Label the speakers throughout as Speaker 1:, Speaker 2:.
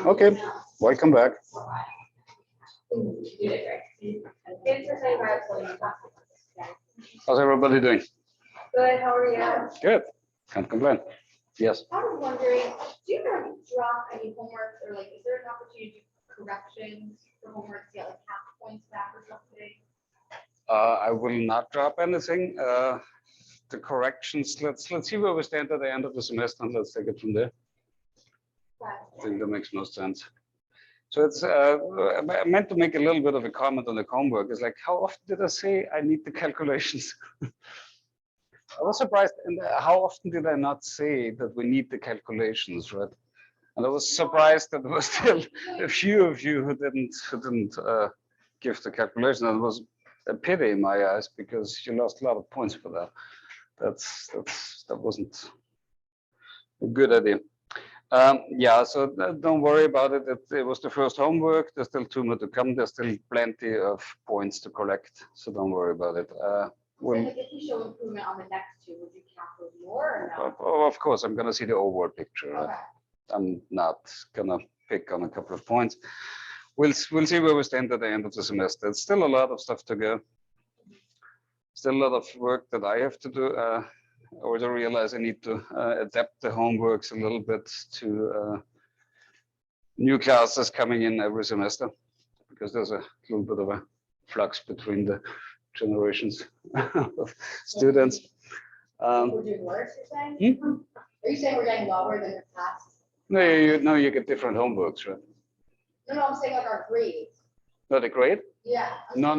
Speaker 1: Okay, welcome back. How's everybody doing?
Speaker 2: Good, how are you?
Speaker 1: Good, can't complain. Yes.
Speaker 2: I was wondering, do you ever drop any homework or like, is there an opportunity to do corrections for homework to get like half points back or something?
Speaker 1: I will not drop anything. The corrections, let's see where we stand at the end of the semester and let's take it from there. I think that makes most sense. So it's I meant to make a little bit of a comment on the homework. It's like, how often did I say I need the calculations? I was surprised, and how often did I not say that we need the calculations, right? And I was surprised that there were still a few of you who didn't give the calculation. And it was a pity in my eyes because you lost a lot of points for that. That wasn't a good idea. Yeah, so don't worry about it. It was the first homework. There's still 2 more to come. There's still plenty of points to collect, so don't worry about it.
Speaker 2: Well, if you show improvement on the next 2, would you count those more or no?
Speaker 1: Oh, of course, I'm going to see the overall picture.
Speaker 2: Okay.
Speaker 1: I'm not going to pick on a couple of points. We'll see where we stand at the end of the semester. It's still a lot of stuff to go. Still a lot of work that I have to do. I also realize I need to adapt the homeworks a little bit to new classes coming in every semester because there's a little bit of a flux between the generations of students.
Speaker 2: We're doing worse, you're saying? Are you saying we're getting lower than the past?
Speaker 1: No, you get different homeworks, right?
Speaker 2: No, I'm saying like our grades.
Speaker 1: Not a grade?
Speaker 2: Yeah.
Speaker 1: No.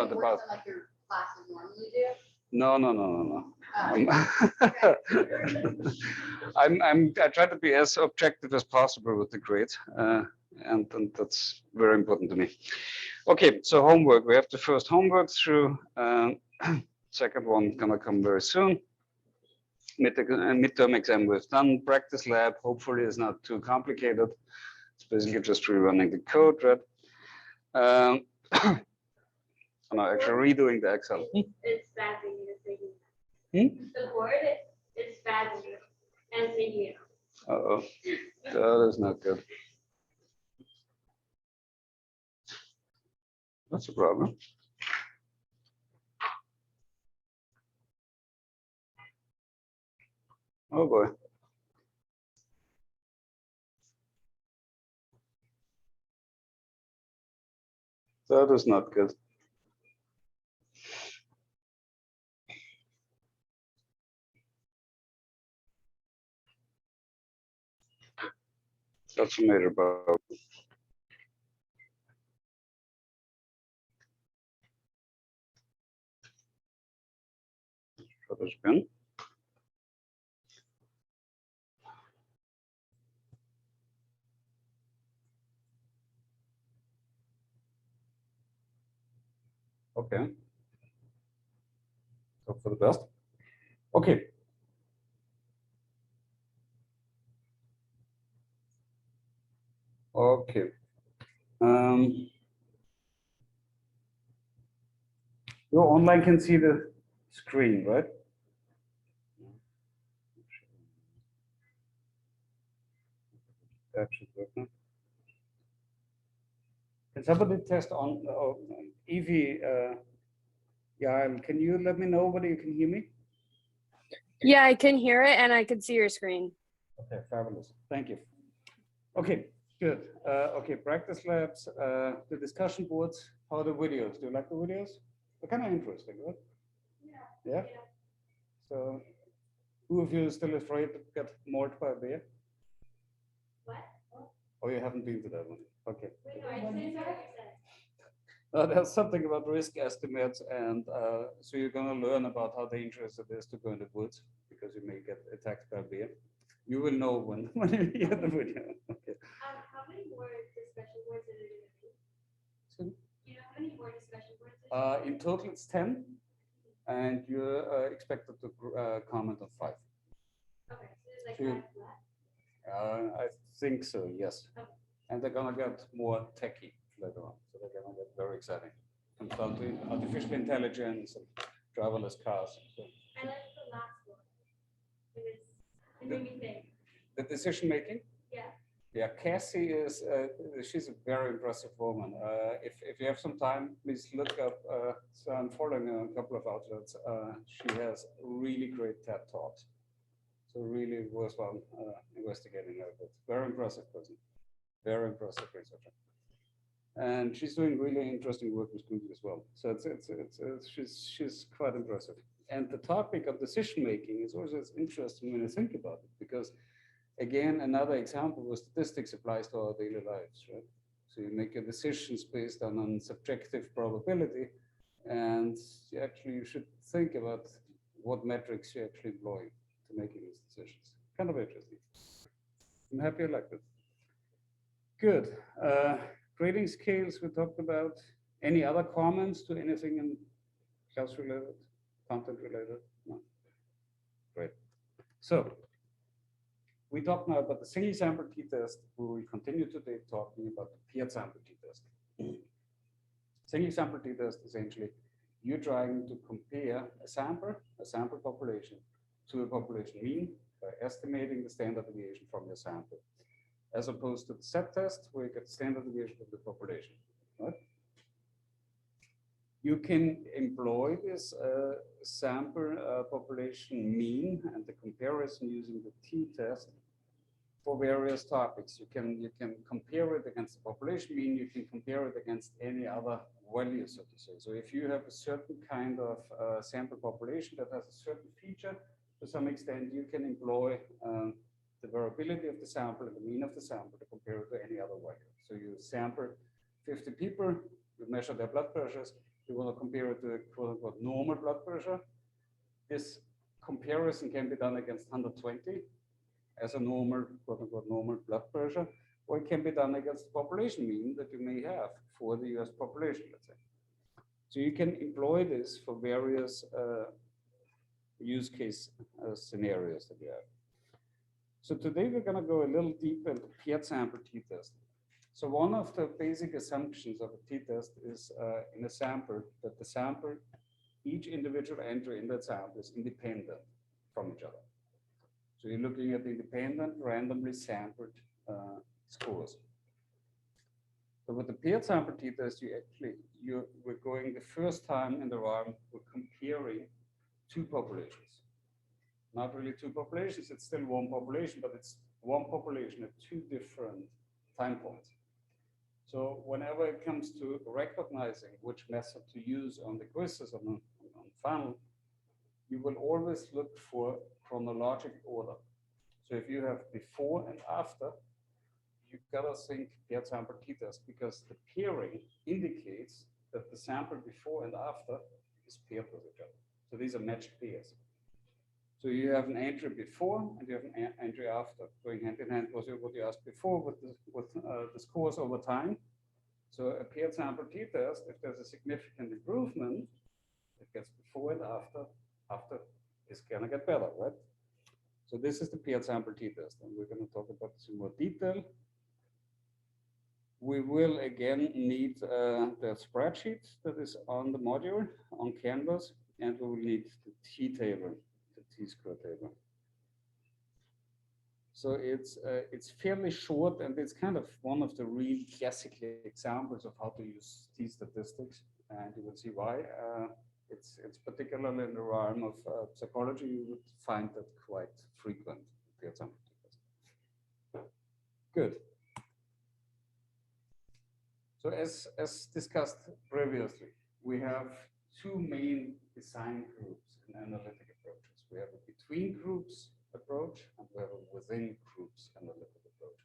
Speaker 2: The worse than like your classes normally do.
Speaker 1: No.
Speaker 2: Oh.
Speaker 1: I try to be as objective as possible with the grades, and that's very important to me. Okay, so homework. We have the first homework through. Second one gonna come very soon. Midterm exam we've done. Practice lab hopefully is not too complicated. It's basically just rerunning the code, right? I'm actually redoing the Excel.
Speaker 3: It's bad when you're thinking. The word is bad when you're thinking.
Speaker 1: Uh-oh, that is not good. That's a problem. Oh boy. That is not good. That's a major problem. Rubber spin. Okay. Hope for the best. Okay. Okay. You online can see the screen, right? That should work now. Can somebody test on Evie? Yeah, can you let me know whether you can hear me?
Speaker 4: Yeah, I can hear it and I can see your screen.
Speaker 1: Okay, fabulous. Thank you. Okay, good. Okay, practice labs, the discussion boards. How are the videos? Do you like the videos? They're kind of interesting, right? Yeah. So, who of you is still afraid to get mauled by a bear?
Speaker 3: What?
Speaker 1: Oh, you haven't been to that one. Okay.
Speaker 3: Wait, no, I didn't say what you said.
Speaker 1: There's something about risk estimates, and so you're going to learn about how dangerous it is to go in the woods because you may get attacked by a bear. You will know when you hear the video. Okay.
Speaker 3: How many more discussion boards are there going to be?
Speaker 1: So,
Speaker 3: Do you know how many more discussion boards?
Speaker 1: in total, it's 10, and you're expected to comment on 5.
Speaker 3: Okay, so there's like
Speaker 1: So
Speaker 3: 5 left.
Speaker 1: I think so, yes.
Speaker 3: Okay.
Speaker 1: And they're going to get more techy later on. So they're going to get very exciting. Comes down to artificial intelligence and driverless cars. So
Speaker 3: I like the last one. It made me think.
Speaker 1: decision making.
Speaker 3: Yeah.
Speaker 1: Yeah, Cassie is, she's a very impressive woman. If you have some time, please look up, so I'm following a couple of outlets. She has really great TED Talks. So really worthwhile investigating her, but very impressive person, very impressive researcher. And she's doing really interesting work with Google as well. So she's quite impressive. And the topic of decision making is also interesting when you think about it, because again, another example where statistics applies to our daily lives, right? So you make your decisions based on subjective probability, and you should think about what metrics you actually employ to making these decisions. Kind of interesting. I'm happy I like it. Good. Grading scales we talked about. Any other comments to anything in class related, content related? No. Great. So we talked now about the single sample t-test. We will continue today talking about the paired sample t-test. Single sample t-test, essentially, you're trying to compare a sample population to a population mean by estimating the standard deviation from your sample, as opposed to the STAT test, where you get the standard deviation of the population, right? You can employ this sample population mean and the comparison using the t-test for various topics. You can compare it against the population mean, you can compare it against any other value, so to say. So if you have a certain kind of sample population that has a certain feature, to some extent, you can employ the variability of the sample and the mean of the sample to compare it to any other value. So you sample 50 people, you measure their blood pressures, you want to compare it to a quote unquote normal blood pressure. This comparison can be done against 120 as a normal, quote unquote, normal blood pressure, or it can be done against the population mean that you may have for the US population, let's say. So you can employ this for various use case scenarios that you have. So today we're going to go a little deeper into paired sample t-test. So one of the basic assumptions of a t-test is in a sample that the sample, each individual entry in that sample is independent from each other. So you're looking at independent, randomly sampled scores. So with the paired sample t-test, we're going the first time in the run, we're comparing two populations. Not really two populations, it's still one population, but it's one population at two different time points. So whenever it comes to recognizing which method to use on the quizzes on final, you will always look for chronological order. So if you have before and after, you gotta think paired sample t-test, because the pairing indicates that the sample before and after is paired with each other. So these are matched pairs. So you have an entry before and you have an entry after, going hand in hand with what you asked before with the scores over time. So a paired sample t-test, if there's a significant improvement, it gets before and after is gonna get better, right? So this is the paired sample t-test, and we're gonna talk about this in more detail. We will again need the spreadsheet that is on the module on Canvas, and we will need the t-table. T-score table. So it's fairly short, and it's kind of one of the real classic examples of how to use t-statistics, and you will see why. It's particularly in the realm of psychology, you would find that quite frequent. Good. So as discussed previously, we have two main design groups in analytic approaches. We have a between groups approach and we have a within groups analytic approach.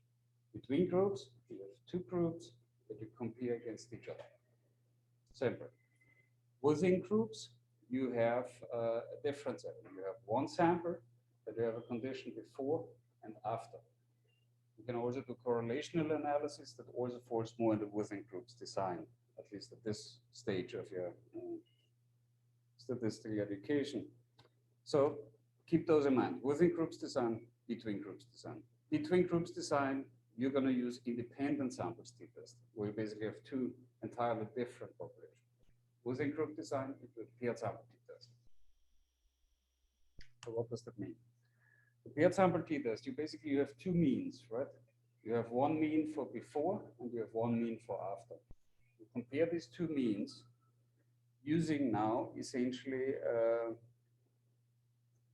Speaker 1: Between groups, you have two groups that you compare against each other. Simple. Within groups, you have a different setting. You have one sample that you have a condition before and after. You can also do correlational analysis that also falls more into within groups design, at least at this stage of your statistical education. So keep those in mind. Within groups design, between groups design. Between groups design, you're going to use independent samples t-test, where you basically have two entirely different populations. Within group design, you do paired sample t-test. So what does that mean? The paired sample t-test, you have two means, right? You have one mean for before and you have one mean for after. You compare these two means using now essentially,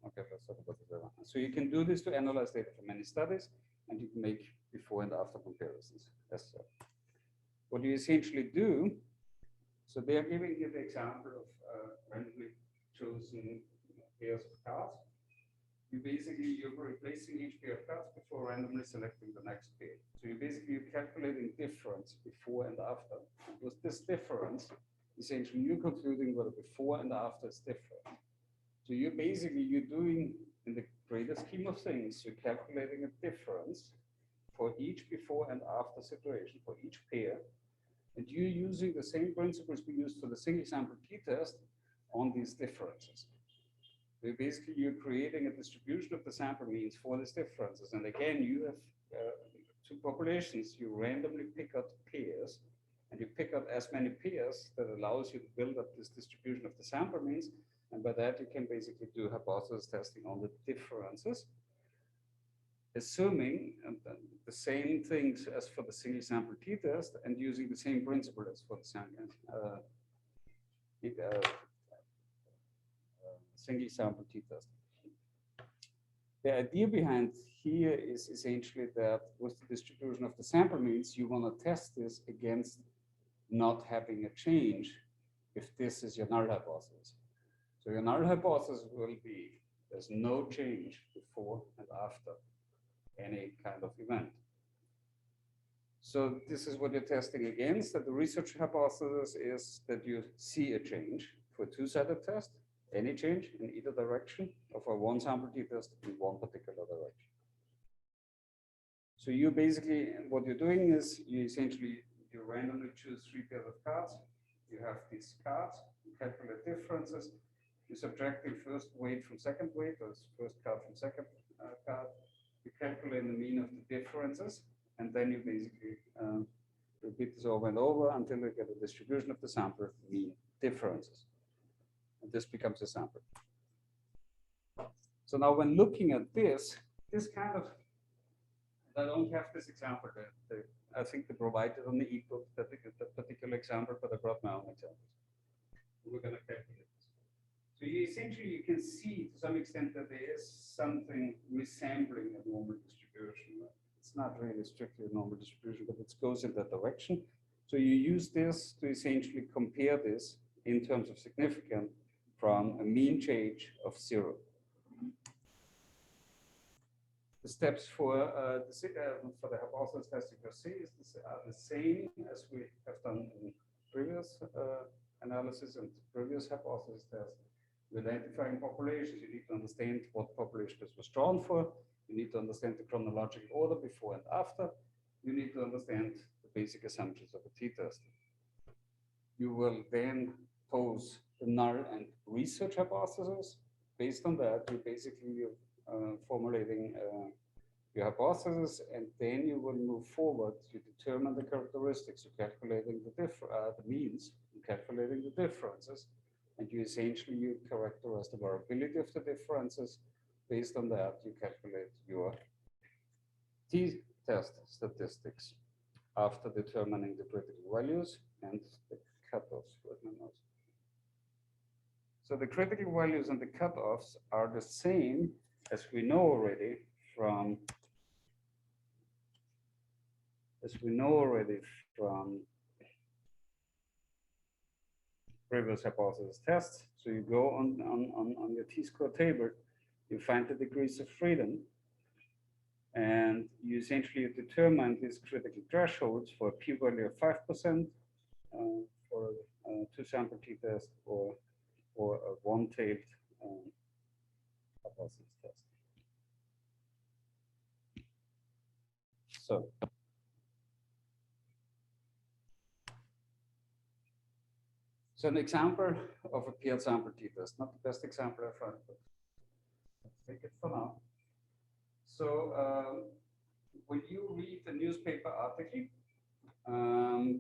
Speaker 1: okay, let's talk about this one. So you can do this to analyze data from many studies and you can make before and after comparisons. As what you essentially do, so they are giving you the example of randomly chosen pairs of cards. You're replacing each pair of cards before randomly selecting the next pair. So you're calculating difference before and after. And with this difference, essentially you're concluding whether before and after is different. So you're doing in the greater scheme of things, you're calculating a difference for each before and after situation for each pair. And you're using the same principles we used for the single sample t-test on these differences. You're creating a distribution of the sample means for these differences. And again, you have two populations. You randomly pick out pairs, and you pick out as many pairs that allows you to build up this distribution of the sample means. And by that, you can basically do hypothesis testing on the differences, assuming the same things as for the single sample t-test and using the same principle as for the single sample t-test. The idea behind here is essentially that with the distribution of the sample means, you want to test this against not having a change if this is your null hypothesis. So your null hypothesis will be there's no change before and after any kind of event. So this is what you're testing against, that the research hypothesis is that you see a change for a two-sided test, any change in either direction of a one sample t-test in one particular direction. So you basically, what you're doing is you randomly choose three pairs of cards. You have these cards, you calculate differences, you're subtracting first weight from second weight, or first card from second card. You calculate the mean of the differences, and then you basically repeat this over and over until you get a distribution of the sample mean differences. And this becomes a sample. So now when looking at this kind of, I don't have this example. I think they provided on the ebook that particular example, but I brought my own examples. We're going to calculate this. So you can see to some extent that there is something resembling a normal distribution. It's not really strictly a normal distribution, but it goes in that direction. So you use this to essentially compare this in terms of significance from a mean change of 0. The steps for the hypothesis testing per se are the same as we have done in previous analysis and previous hypothesis tests. With identifying populations, you need to understand what population this was drawn for. You need to understand the chronological order before and after. You need to understand the basic assumptions of a t-test. You will then pose the null and research hypothesis. Based on that, you basically formulating your hypothesis, and then you will move forward. You determine the characteristics. You're calculating the means. You're calculating the differences, and you characterize the variability of the differences. Based on that, you calculate your t-test statistics after determining the critical values and the cutoffs. So the critical values and the cutoffs are the same as we know already from previous hypothesis tests. So you go on your t-score table, you find the degrees of freedom, and you essentially determine these critical thresholds for a p-value of 5% for a two-sample t-test or a one-tailed hypothesis test. So an example of a paired sample t-test, not the best example I found, but let's take it for now. So when you read a newspaper article,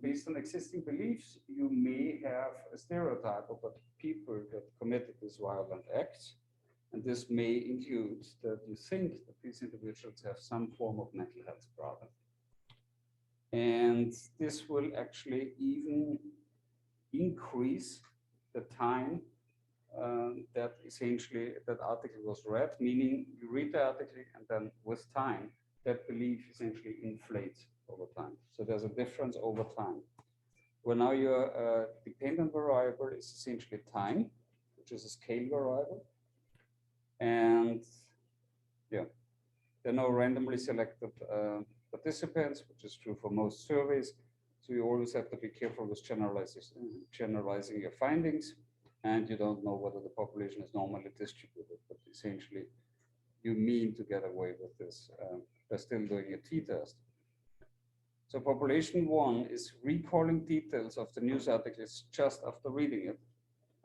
Speaker 1: based on existing beliefs, you may have a stereotype about people that committed these violent acts. And this may include that you think that these individuals have some form of mental health problem. And this will actually even increase the time that essentially that article was read, meaning you read the article and then with time, that belief essentially inflates over time. So there's a difference over time. Well, now your dependent variable is essentially time, which is a scale variable. And yeah, there are no randomly selected participants, which is true for most surveys. So you always have to be careful with generalizing your findings. And you don't know whether the population is normally distributed, but essentially you mean to get away with this by still doing a t-test. So population 1 is recalling details of the news articles just after reading it.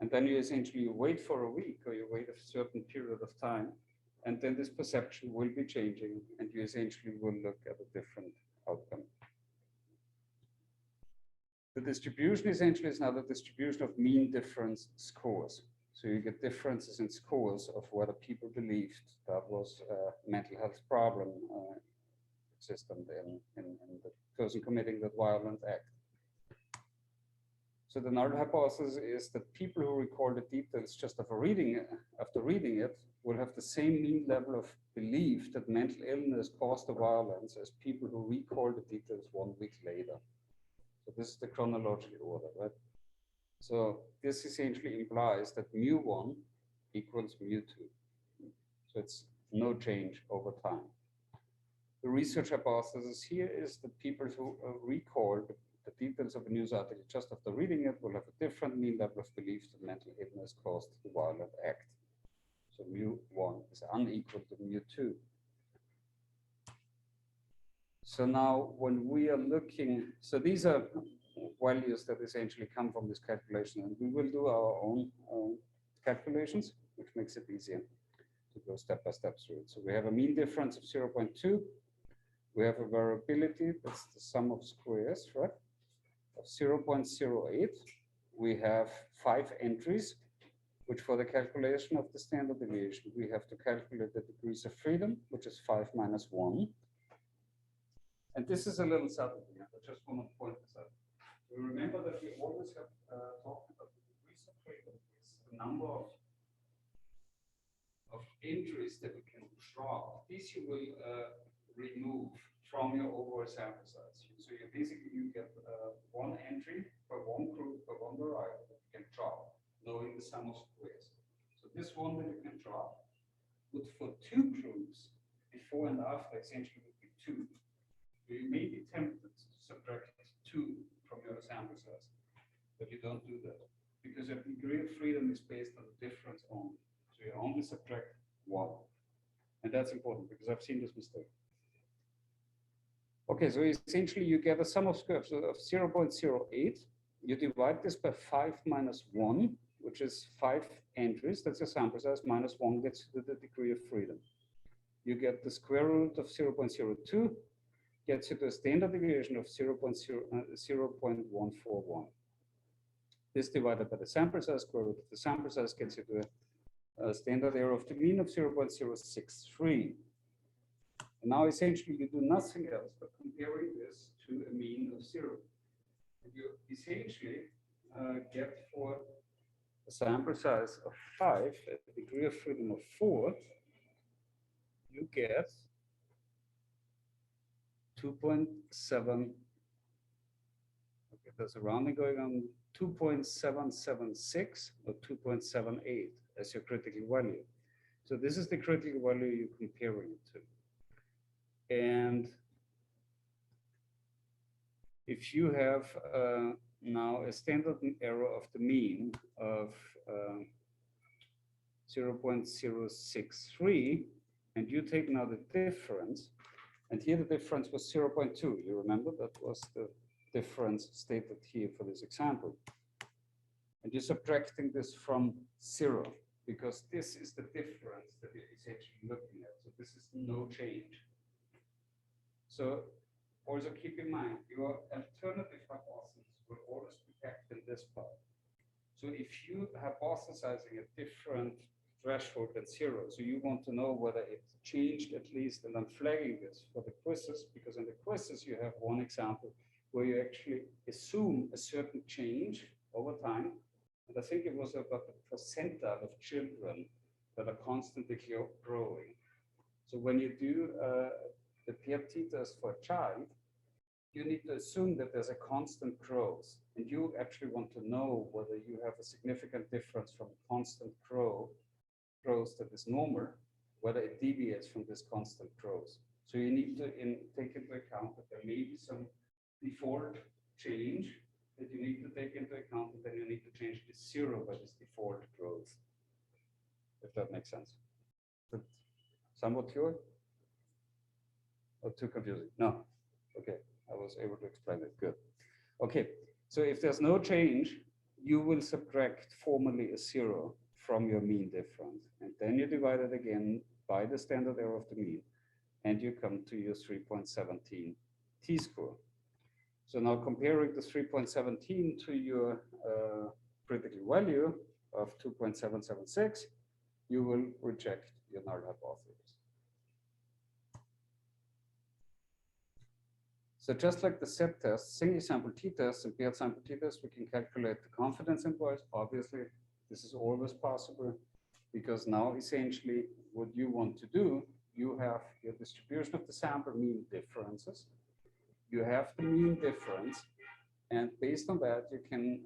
Speaker 1: And then you essentially wait for a week or you wait a certain period of time. And then this perception will be changing and you essentially will look at a different outcome. The distribution essentially is now the distribution of mean difference scores. So you get differences in scores of whether people believed that was a mental health problem existent in the person committing that violent act. So the null hypothesis is that people who recall the details just after reading it will have the same mean level of belief that mental illness caused the violence as people who recall the details 1 week later. So this is the chronological order, right? So this essentially implies that mu1 equals mu2. So it's no change over time. The research hypothesis here is that people who recall the details of a news article just after reading it will have a different mean level of belief that mental illness caused the violent act. So mu1 is unequal to mu2. So now when we are looking, so these are values that essentially come from this calculation, and we will do our own calculations, which makes it easier to go step by step through it. So we have a mean difference of 0.2. We have a variability, that's the sum of squares, right, of 0.08. We have 5 entries, which for the calculation of the standard deviation, we have to calculate the degrees of freedom, which is 5 minus 1. And this is a little subtle here. I just want to point this out. We remember that we always have talked about the degrees of freedom is the number of entries that we can draw. These you will remove from your overall sample size. So you basically you get 1 entry per 1 group per 1 variable that you can draw, knowing the sum of squares. So this one that you can draw would for 2 groups before and after essentially would be 2. You may be tempted to subtract 2 from your sample size, but you don't do that because your degree of freedom is based on the difference only. So you only subtract 1. And that's important because I've seen this mistake. Okay, so essentially you get a sum of squares of 0.08. You divide this by 5 minus 1, which is 5 entries. That's your sample size. Minus 1 gets you to the degree of freedom. You get the square root of 0.02. Gets you to a standard deviation of 0.141. This divided by the sample size, square root of the sample size gets you to a standard error of the mean of 0.063. And now essentially you do nothing else but comparing this to a mean of 0. And you essentially get for a sample size of 5, a degree of freedom of 4, you get 2.7, okay, there's a rounding going on, 2.776 or 2.78 as your critical value. So this is the critical value you're comparing it to. And if you have now a standard error of the mean of 0.063, and you take now the difference, and here the difference was 0.2. You remember that was the difference stated here for this example. And you're subtracting this from 0 because this is the difference that you're essentially looking at. So this is no change. So also keep in mind, your alternative hypothesis will always be kept in this part. So if you hypothesizing a different threshold than 0. So you want to know whether it changed at least, and I'm flagging this for the quizzes, because in the quizzes you have one example where you actually assume a certain change over time. And I think it was about the percentile of children that are constantly growing. So when you do the PRT test for a child, you need to assume that there's a constant growth, and you actually want to know whether you have a significant difference from constant growth that is normal, whether it deviates from this constant growth. So you need to take into account that there may be some default change that you need to take into account, and then you need to change the 0 by this default growth, if that makes sense. Is it somewhat clear? Or too confusing? No. Okay. I was able to explain it. Good. Okay. So if there's no change, you will subtract formally a 0 from your mean difference. And then you divide it again by the standard error of the mean. And you come to your 3.17 t-score. So now comparing the 3.17 to your critical value of 2.776, you will reject your null hypothesis. So just like the set test, single sample t-test and paired sample t-test, we can calculate the confidence intervals. Obviously, this is always possible because now essentially what you want to do, you have your distribution of the sample mean differences. You have the mean difference, and based on that, you can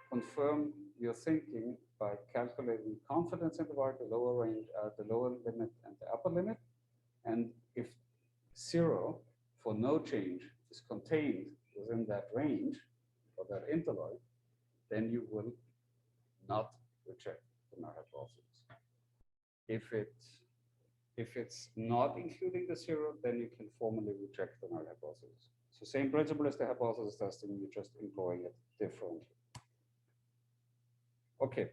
Speaker 1: confirm your thinking by calculating confidence interval, the lower range, the lower limit and the upper limit. And if 0 for no change is contained within that range or that interval, then you will not reject the null hypothesis. If it's not including the 0, then you can formally reject the null hypothesis. So same principle as the hypothesis testing, you're just employing it differently. Okay,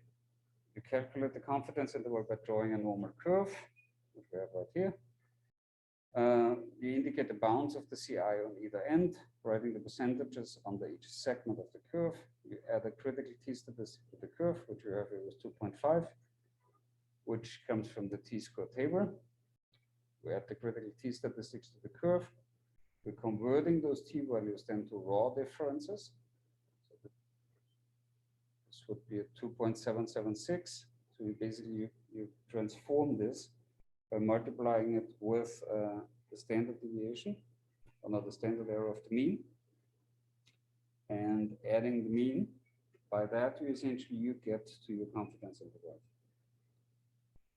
Speaker 1: you calculate the confidence interval by drawing a normal curve, which we have right here. You indicate the bounds of the CI on either end, writing the percentages under each segment of the curve. You add a critical t-statistic to the curve, which we have here was 2.5, which comes from the t-score table. We add the critical t-statistics to the curve. We're converting those t-values then to raw differences. So this would be a 2.776. So you transform this by multiplying it with the standard deviation, or not the standard error of the mean, and adding the mean. By that, you get to your confidence interval.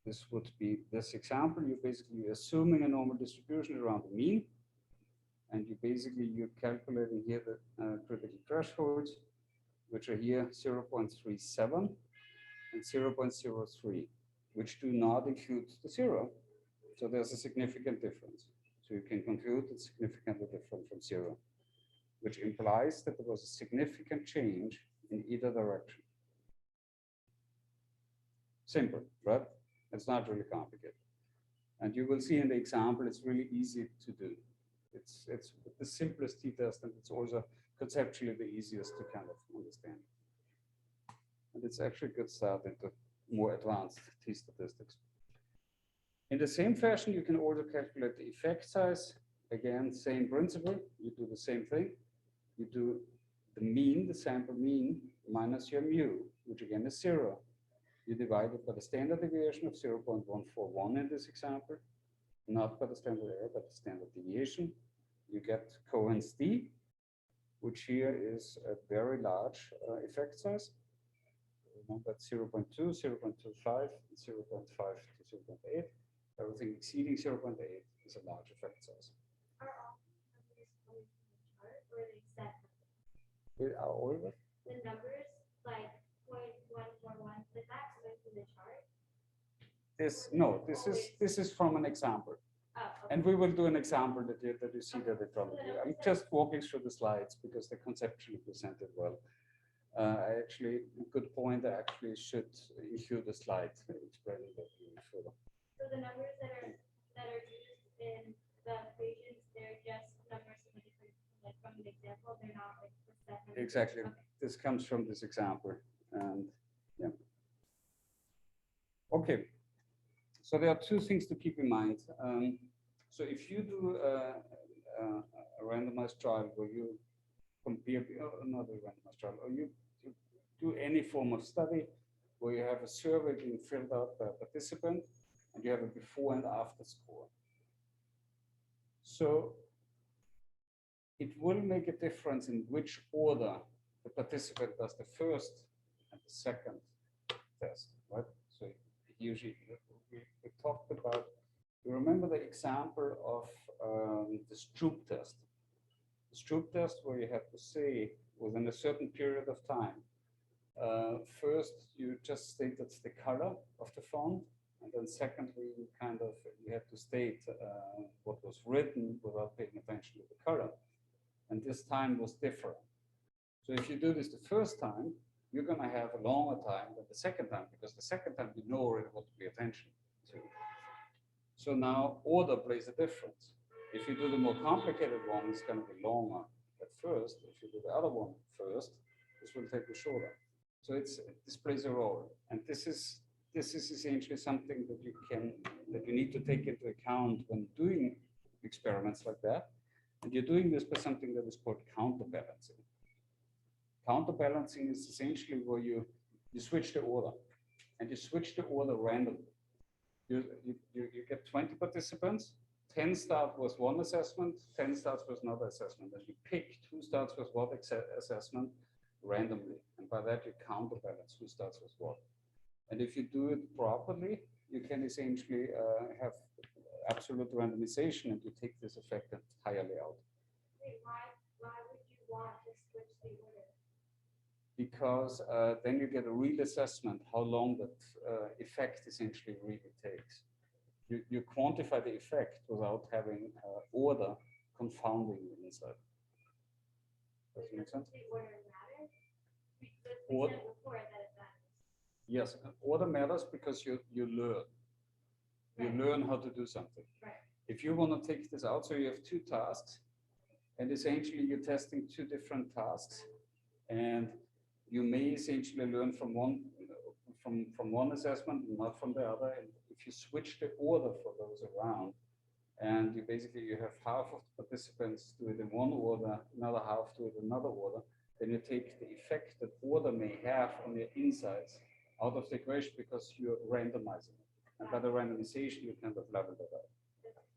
Speaker 1: This would be this example. You're basically assuming a normal distribution around the mean, and you're calculating here the critical thresholds, which are here 0.37 and 0.03, which do not include the 0. So there's a significant difference. So you can conclude it's significantly different from 0, which implies that there was a significant change in either direction. Simple, right? It's not really complicated. And you will see in the example, it's really easy to do. It's the simplest t-test, and it's also conceptually the easiest to kind of understand. And it's actually a good start into more advanced t-statistics. In the same fashion, you can also calculate the effect size. Again, same principle. You do the same thing. You do the mean, the sample mean, minus your mu, which again is 0. You divide it by the standard deviation of 0.141 in this example, not by the standard error, but the standard deviation. You get Cohen's d, which here is a very large effect size. Remember, it's 0.2, 0.25, 0.5 to 0.8. Everything exceeding 0.8 is a large effect size.
Speaker 3: Are all numbers coming from the chart, or are they set?
Speaker 1: Are all of it?
Speaker 3: The numbers, like 0.141, is that coming from the chart?
Speaker 1: This is from an example.
Speaker 3: Oh, okay.
Speaker 1: And we will do an example that you see that in front of you. I'm just walking through the slides because they're conceptually presented well. Good point. I actually should include the slide explaining that further.
Speaker 3: So the numbers that are used in the equations, they're just numbers from a different, like from an example. They're not like percent.
Speaker 1: Exactly.
Speaker 3: Okay.
Speaker 1: This comes from this example, and yeah. Okay. So there are two things to keep in mind. So if you do a randomized trial where you compare, not a randomized trial, or you do any form of study where you have a survey being filled out by a participant and you have a before and after score. So it will make a difference in which order the participant does the first and the second test, right? So usually we talked about, you remember the example of the Stroop test. The Stroop test where you have to say within a certain period of time, first you just state that's the color of the font, and then secondly you have to state what was written without paying attention to the color. And this time was different. So if you do this the first time, you're going to have a longer time than the second time, because the second time you know already what to pay attention to. So now order plays a difference. If you do the more complicated one, it's going to be longer at first. If you do the other one first, this will take you shorter. So this plays a role, and this is essentially something that you need to take into account when doing experiments like that. And you're doing this by something that is called counterbalancing. Counterbalancing is essentially where you switch the order, and you switch the order randomly. You get 20 participants, 10 start with one assessment, 10 starts with another assessment, and you pick who starts with what assessment randomly. And by that you counterbalance who starts with what. And if you do it properly, you can essentially have absolute randomization, and you take this effect entirely out.
Speaker 3: Wait, why would you want to switch the order?
Speaker 1: Because then you get a real assessment how long that effect essentially really takes. You quantify the effect without having order confounding the inside. Does it make sense?
Speaker 3: The order matters? Because we
Speaker 1: Order.
Speaker 3: said before that it matters.
Speaker 1: Yes, order matters because you learn. You
Speaker 3: Right.
Speaker 1: learn how to do something.
Speaker 3: Right.
Speaker 1: If you want to take this out, so you have two tasks, and essentially you're testing two different tasks, and you may essentially learn from one assessment, not from the other. And if you switch the order for those around, and you have half of the participants do it in one order, another half do it in another order, then you take the effect that order may have on your insides out of the equation because you're randomizing it. And by the randomization, you kind of level that out.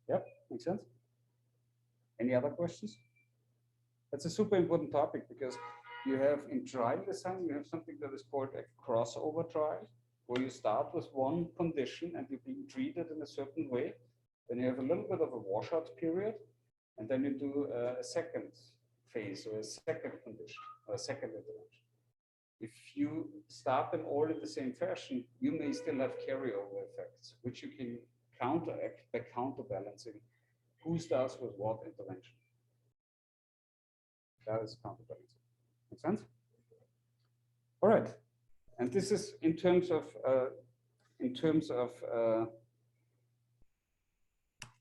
Speaker 1: Yep, makes sense? Any other questions? That's a super important topic because you have in trial design, you have something that is called a crossover trial, where you start with one condition and you're being treated in a certain way. Then you have a little bit of a washout period, and then you do a second phase or a second condition or a second intervention. If you start them all in the same fashion, you may still have carryover effects, which you can counteract by counterbalancing who starts with what intervention. That is counterbalancing. Make sense? All right. And this is in terms of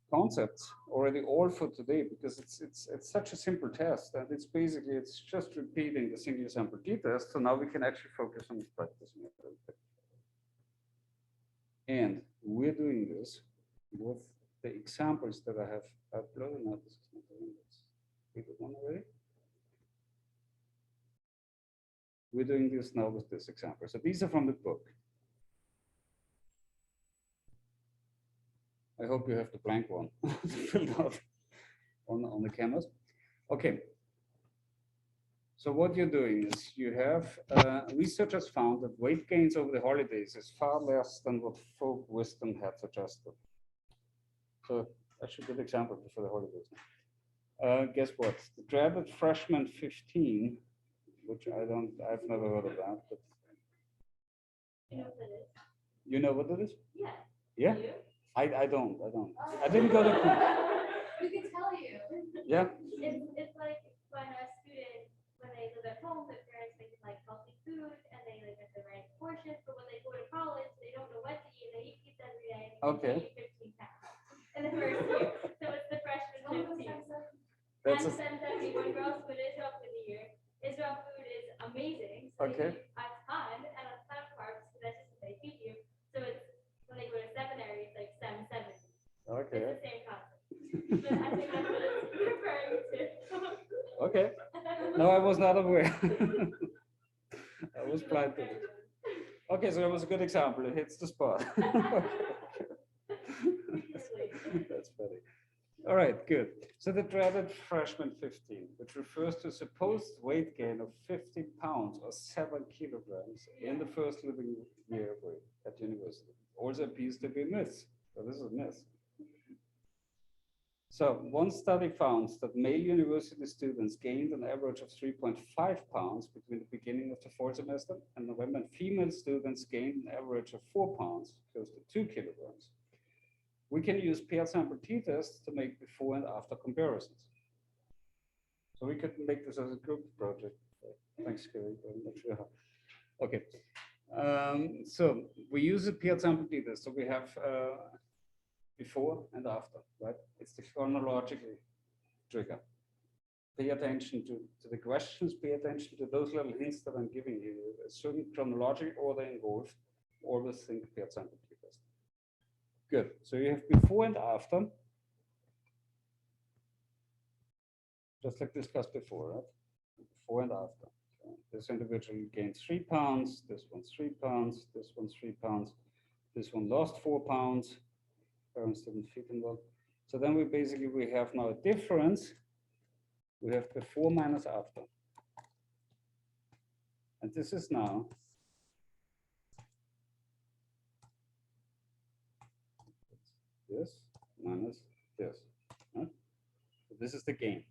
Speaker 1: concepts already all for today, because it's such a simple test, and it's just repeating the single sample t-test. So now we can actually focus on practicing it a little bit. And we're doing this with the examples that I have uploaded. Now this is not the one that's we did one already. We're doing this now with this example. So these are from the book. I hope you have the blank one filled out on the canvas. Okay. So what you're doing is you have researchers found that weight gains over the holidays is far less than what folk wisdom had suggested. So that's a good example before the holidays. Guess what? The dreaded freshman 15, which I've never heard of that. But
Speaker 3: You know what that is?
Speaker 1: you know what it is?
Speaker 3: Yeah.
Speaker 1: Yeah.
Speaker 3: You?
Speaker 1: I don't. I didn't go to.
Speaker 2: We can tell you.
Speaker 1: Yeah.
Speaker 3: It's like when a student, when they live at home, their parents make them like healthy food and they like get the right portions, but when they go to college, they don't know what to eat. They eat pizza every day and
Speaker 1: Okay.
Speaker 3: they gain 15 pounds in the first year. So it's the freshman 15.
Speaker 1: That's
Speaker 3: And then when girls food Israel for the year, Israel food is amazing. So
Speaker 1: Okay.
Speaker 3: they eat a ton and a ton of carbs because that's just what they feed you. So it's when they go to seminary, it's like
Speaker 1: Okay.
Speaker 3: It's the same concept. But I think that's what it's referring to.
Speaker 1: Okay. No, I was not aware. I was blind to it. Okay, so it was a good example. It hits the spot. That's funny. All right, good. So the dreaded freshman 15, which refers to a supposed weight gain of 50 pounds or 7 kilograms in the first living year at university, also appears to be a myth. So this is a myth. So one study found that male university students gained an average of 3.5 pounds between the beginning of the fall semester and November, and female students gained an average of 4 pounds, close to 2 kilograms. We can use paired sample t-tests to make before and after comparisons. So we could make this as a group project. Thanks, Gary. I'm not sure how. Okay. So we use a paired sample t-test. So we have before and after, right? It's the chronological trigger. Pay attention to the questions, pay attention to those little hints that I'm giving you. A certain chronological order involved, always think paired sample t-test. Good, so you have before and after, just like discussed before, right? Before and after. So this individual gained 3 pounds, this one's 3 pounds, this one's 3 pounds, this one lost 4 pounds. Parents didn't fit in well. So then we have now a difference. We have before minus after. And this is now this minus this. Right? So this is the gain.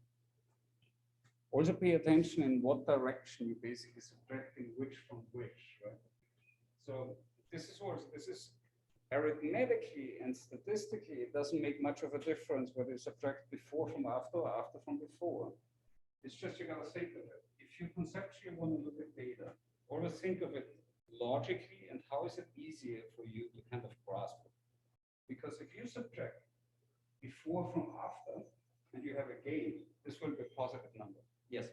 Speaker 1: Also pay attention in what direction you basically subtracting which from which, right? So this is arithmetically and statistically, it doesn't make much of a difference whether you subtract before from after or after from before. It's just you gotta think of it. If you conceptually want to look at data, always think of it logically and how is it easier for you to kind of grasp it. Because if you subtract before from after and you have a gain, this will be a positive number. Yes?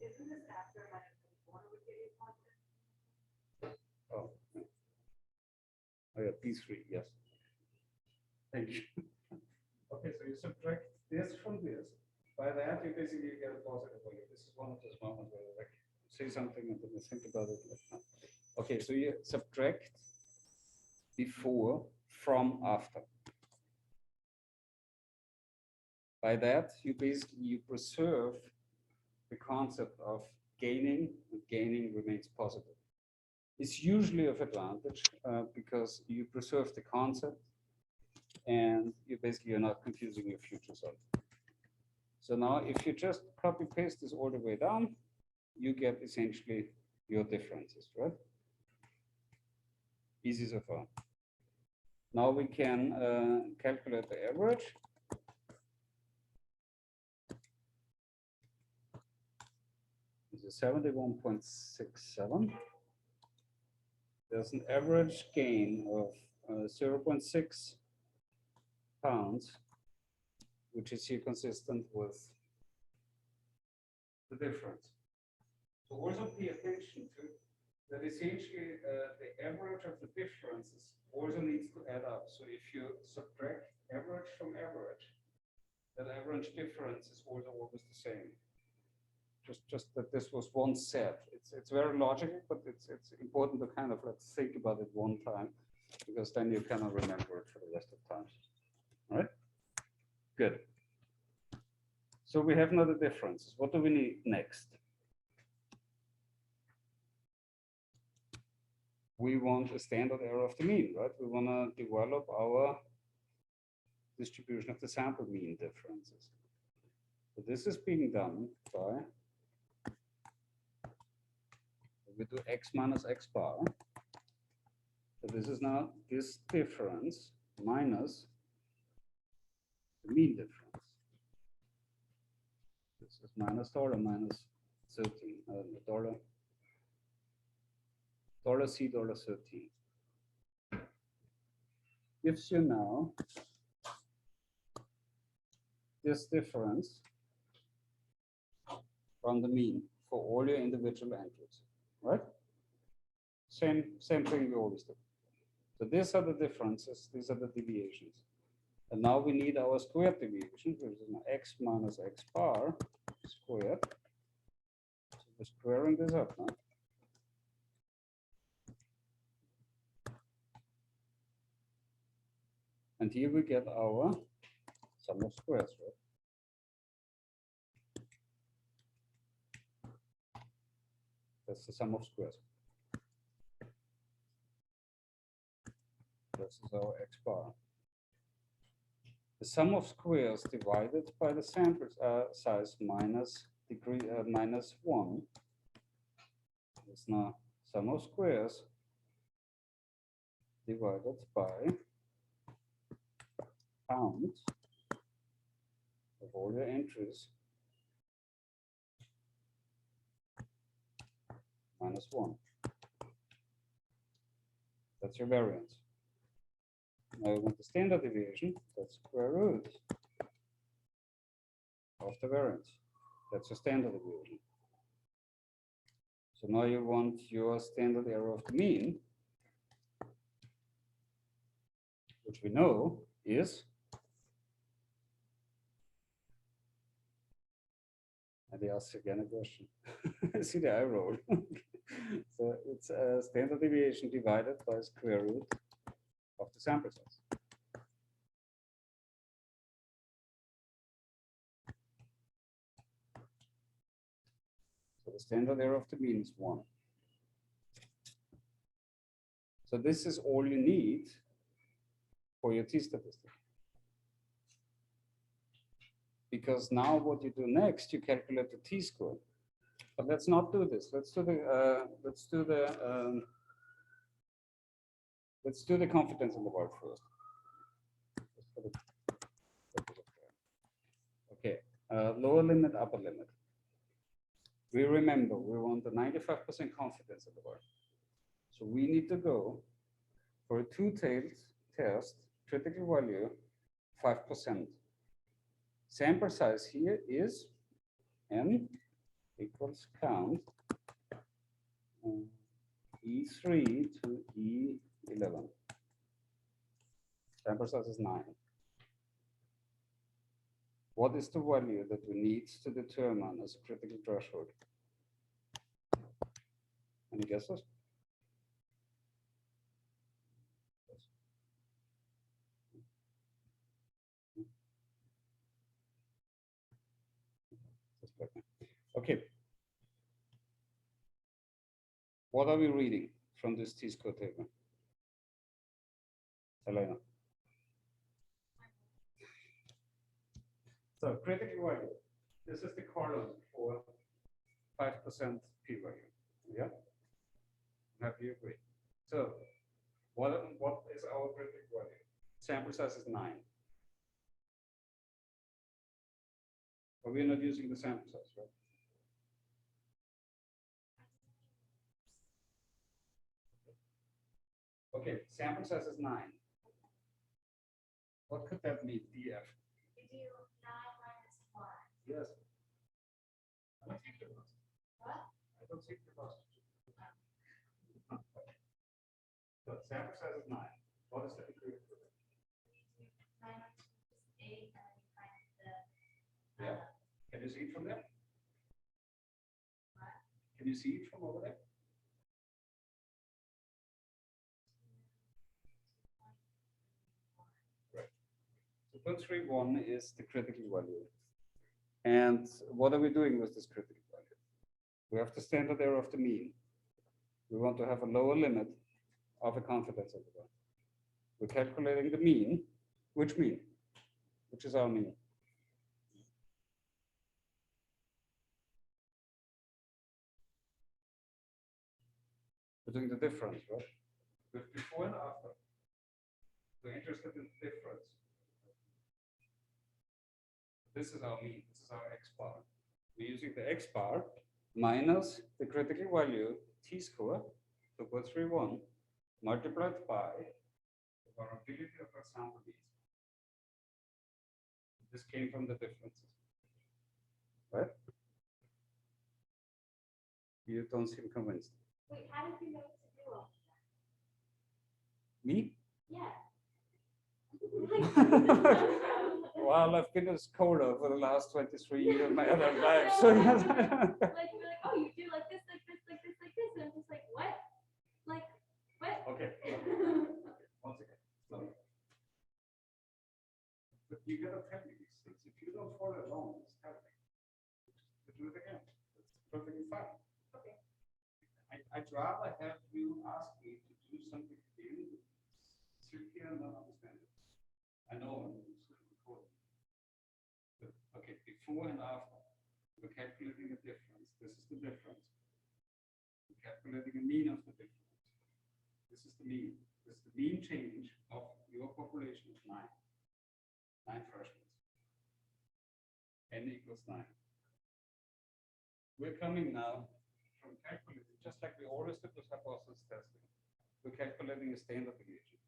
Speaker 2: Isn't this after minus 24 would give you positive?
Speaker 1: Oh, yeah. Oh yeah, P3, yes. Thank you. Okay, so you subtract this from this. By that, you basically get a positive value. This is one of those moments where you like say something and then you think about it. Okay, so you subtract before from after. By that, you preserve the concept of gaining, and gaining remains positive. It's usually of advantage because you preserve the concept and you're not confusing your future self. So now if you just copy paste this all the way down, you get essentially your differences, right? Easy so far. Now we can calculate the average. This is 71.67. There's an average gain of 0.6 pounds, which is here consistent with the difference. So also pay attention to that essentially the average of the differences also needs to add up. So if you subtract average from average, that average difference is also always the same. Just that this was one set. It's very logical, but it's important to kind of think about it one time, because then you cannot remember it for the rest of time. All right? Good. So we have now the differences. What do we need next? We want a standard error of the mean, right? We want to develop our distribution of the sample mean differences. So this is being done by, we do x minus x bar. So this is now this difference minus the mean difference. This is minus $13, $C, $13. Gives you now this difference from the mean for all your individual entries, right? Same thing we always do. So these are the differences, these are the deviations. And now we need our squared deviation, which is x minus x bar squared. So we're squaring this up now. And here we get our sum of squares, right? That's the sum of squares. This is our x bar. The sum of squares divided by the sample size minus degree minus 1 is now sum of squares divided by count of all your entries minus 1. That's your variance. Now you want the standard deviation, that's square root of the variance. That's your standard deviation. So now you want your standard error of the mean, which we know is, and they ask again a question. I see the eye roll. So it's a standard deviation divided by square root of the sample size. So the standard error of the mean is 1. So this is all you need for your t-statistic. Because now what you do next, you calculate the t-score. But let's not do this. Let's do the confidence interval first. Okay, lower limit, upper limit. We remember we want the 95% confidence interval. So we need to go for a two-tailed test, critical value 5%. Sample size here is n equals count E3 to E11. Sample size is 9. What is the value that we need to determine as a critical threshold? Any guesses? Okay. What are we reading from this t-score table? Elena. So critical value. This is the column for 5% p-value. Yeah? Have you agree? So what is our critical value? Sample size is 9. But we're not using the sample size, right? Okay, sample size is 9. What could that mean, DF?
Speaker 3: You do 9 minus 1.
Speaker 1: Yes. I don't think the lost.
Speaker 3: What?
Speaker 1: I don't think the lost. So sample size is 9. What is the degree of freedom?
Speaker 3: 9 minus 2 is 8, and then you find the.
Speaker 1: Yeah. Can you see it from there?
Speaker 3: What?
Speaker 1: Can you see it from over there? Right. So 0.31 is the critical value. And what are we doing with this critical value? We have the standard error of the mean. We want to have a lower limit of a confidence interval. We're calculating the mean. Which mean? Which is our mean? We're doing the difference, right? With before and after. We're interested in the difference. This is our mean. This is our x bar. We're using the x bar minus the critical value t-score, 2.31, multiplied by the variability of our sample means. This came from the differences, right? You don't seem convinced.
Speaker 3: Wait, how did you know to do all of that?
Speaker 1: Me?
Speaker 3: Yeah.
Speaker 1: Well, I've been a scholar for the last 23 years of my adult life. So yes.
Speaker 3: Like, you're like, oh, you do like this, like this, like this, like this. And I'm just like, what? Like, what?
Speaker 1: Okay. Once again. So, but you gotta tell me these things. If you don't follow along, it's happening. Do it again. It's perfectly fine.
Speaker 3: Okay.
Speaker 1: I'd rather have you ask me to do something again, sit here and not understand it. I know it's important. But okay, before and after, we're calculating a difference. This is the difference. We're calculating a mean of the difference. This is the mean. This is the mean change of your population of 9. 9 freshmen. N equals 9. We're coming now from calculating, just like we always did with hypothesis testing. We're calculating a standard deviation.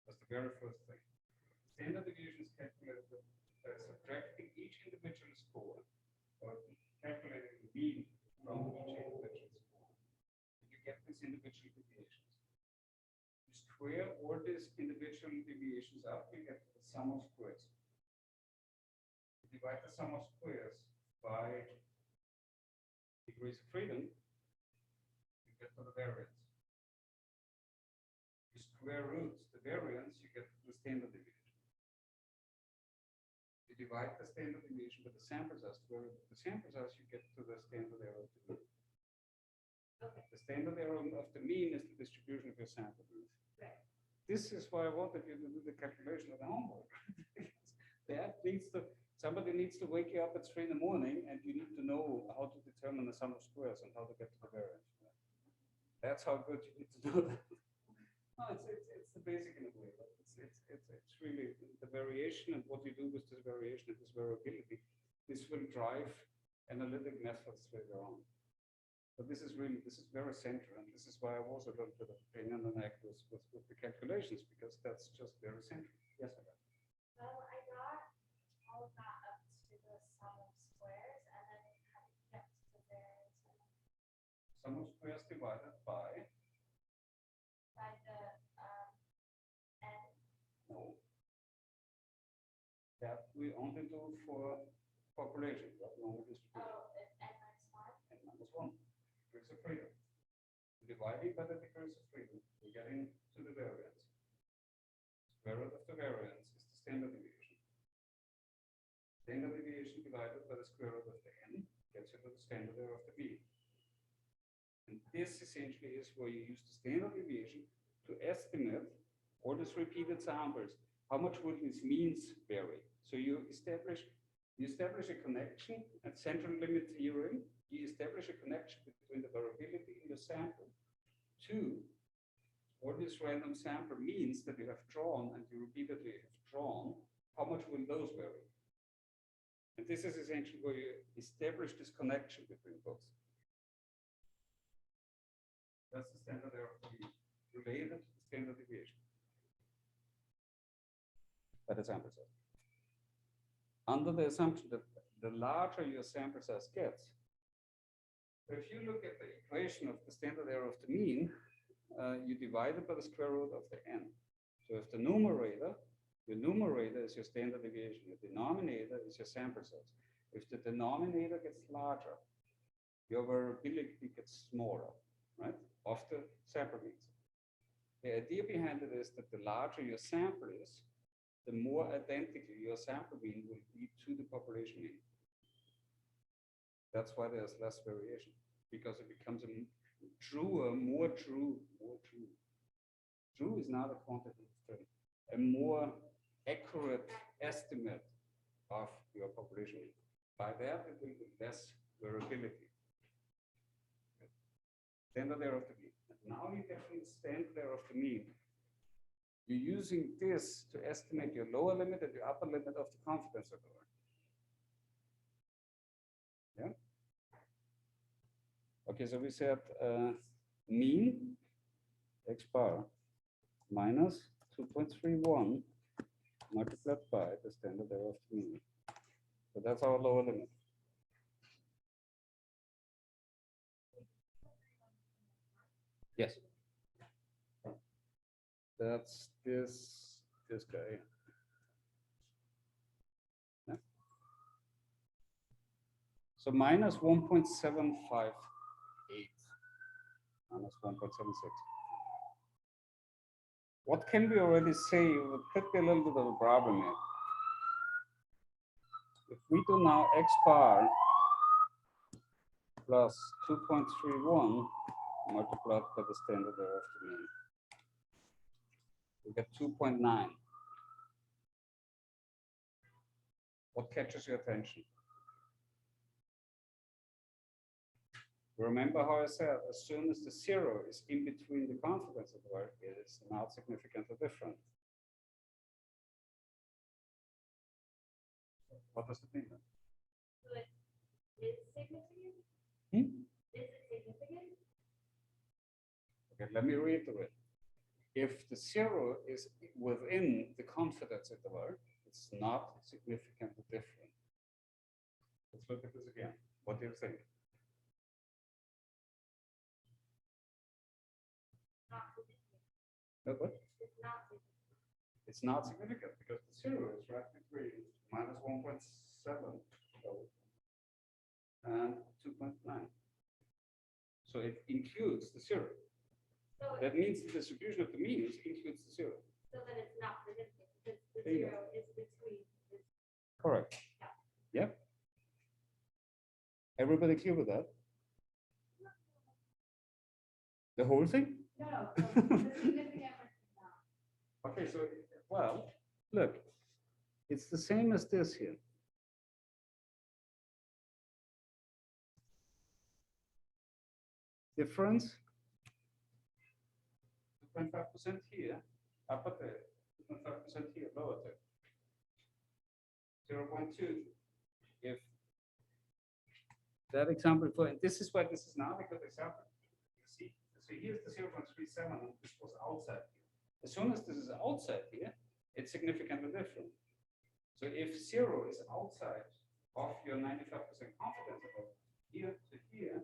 Speaker 1: That's the very first thing. Standard deviation is calculated by subtracting each individual score, or calculating the mean from each individual score. You get these individual deviations. You square all these individual deviations up, you get the sum of squares. You divide the sum of squares by degrees of freedom, you get to the variance. You square roots the variance, you get the standard deviation. You divide the standard deviation with the sample size, where the sample size you get to the standard error of the mean.
Speaker 3: Okay.
Speaker 1: The standard error of the mean is the distribution of your sample mean.
Speaker 3: Right.
Speaker 1: This is why I wanted you to do the calculation of the homework. Somebody needs to wake you up at 3 in the morning, and you need to know how to determine the sum of squares and how to get to the variance. That's how good you need to know that. No, it's the basic in a way, but it's really the variation and what you do with this variation and this variability. This will drive analytic methods later on. But this is very central, and this is why I was a little bit of pain in the neck with the calculations, because that's just very central. Yes, I got.
Speaker 3: I got all of that up to the sum of squares, and then how do you get to the variance?
Speaker 1: Sum of squares divided by
Speaker 3: The n.
Speaker 1: no. That we only do for population, that normal distribution.
Speaker 3: Oh, it's n minus 1.
Speaker 1: N minus 1. Degrees of freedom. Dividing by the degrees of freedom, we're getting to the variance. Square root of the variance is the standard deviation. Standard deviation divided by the square root of the n gets you to the standard error of the mean. And this essentially is where you use the standard deviation to estimate all these repeated samples. How much will these means vary? So you establish a connection at central limit theorem. You establish a connection between the variability in your sample to all these random sample means that you have drawn and you repeatedly have drawn. How much will those vary? And this is essentially where you establish this connection between both. That's the standard error of the mean, related to the standard deviation by the sample size. Under the assumption that the larger your sample size gets, if you look at the equation of the standard error of the mean, you divide it by the square root of the n. So if the numerator, your numerator is your standard deviation, your denominator is your sample size. If the denominator gets larger, your variability gets smaller, right? Of the sample means. The idea behind it is that the larger your sample is, the more identical your sample mean will be to the population mean. That's why there's less variation, because it becomes a truer, more true. True is not a quantitative term. A more accurate estimate of your population mean. By that, it will be less variability. Standard error of the mean. And now you get the standard error of the mean. You're using this to estimate your lower limit and your upper limit of the confidence interval. Yeah? Okay, so we said mean x bar minus 2.31 multiplied by the standard error of the mean. So that's our lower limit. Yes. That's this this guy. Yeah. So minus 1.758, minus 1.76. What can we already say? It could be a little bit of a problem here. If we do now x bar plus 2.31 multiplied by the standard error of the mean, we get 2.9. What catches your attention? Remember how I said, as soon as the zero is in between the confidence interval, it is not significantly different. What does it mean then?
Speaker 3: So it is significant?
Speaker 1: Hmm?
Speaker 3: Is it significant?
Speaker 1: Okay, let me reiterate. If the zero is within the confidence interval, it's not significantly different. Let's look at this again. What do you think?
Speaker 3: Not significant.
Speaker 1: No, what?
Speaker 3: It's not significant.
Speaker 1: It's not significant because the zero is right between minus 1.7 and 2.9. So it includes the zero.
Speaker 3: So,
Speaker 1: That means the distribution of the means includes the zero.
Speaker 3: so then it's not significant because the
Speaker 1: There you go.
Speaker 3: zero is between.
Speaker 1: Correct. Yep. Everybody clear with that? The whole thing?
Speaker 2: No, the significant versus not.
Speaker 1: Okay, so, well, look, it's the same as this here. Difference, 2.5% here, upper there, 2.5% here, lower there. 0.2. If that example, and this is why this is not a good example. You see, so here's the 0.37, and this was outside here. As soon as this is outside here, it's significantly different. So if 0 is outside of your 95% confidence interval, here to here,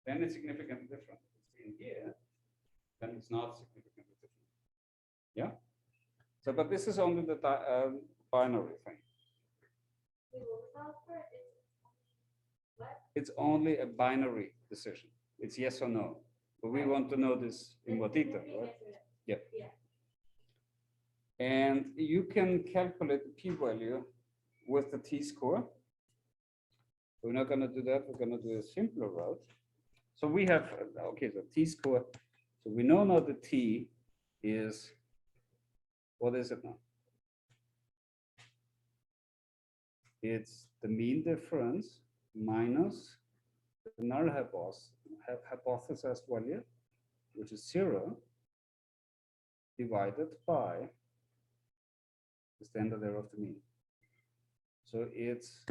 Speaker 1: then it's significantly different. If it's in here, then it's not significantly different. Yeah? So, but this is only the binary thing. It's only a binary decision. It's yes or no. But we want to know this in more detail, right? Yeah. And you can calculate the p-value with the t-score. We're not going to do that. We're going to do a simpler route. So we have, okay, so t-score. So we know now the t is, what is it now? It's the mean difference minus the null hypothesis value, which is 0, divided by the standard error of the mean. So it's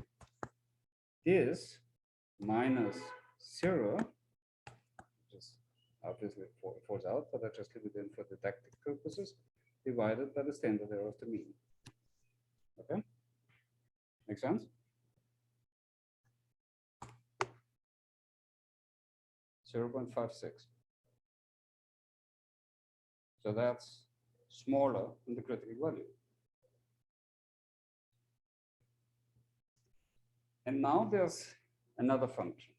Speaker 1: this minus 0, which is obviously falls out, but I just leave it in for didactic purposes, divided by the standard error of the mean. Okay? Make sense? 0.56. So that's smaller than the critical value. And now there's another function.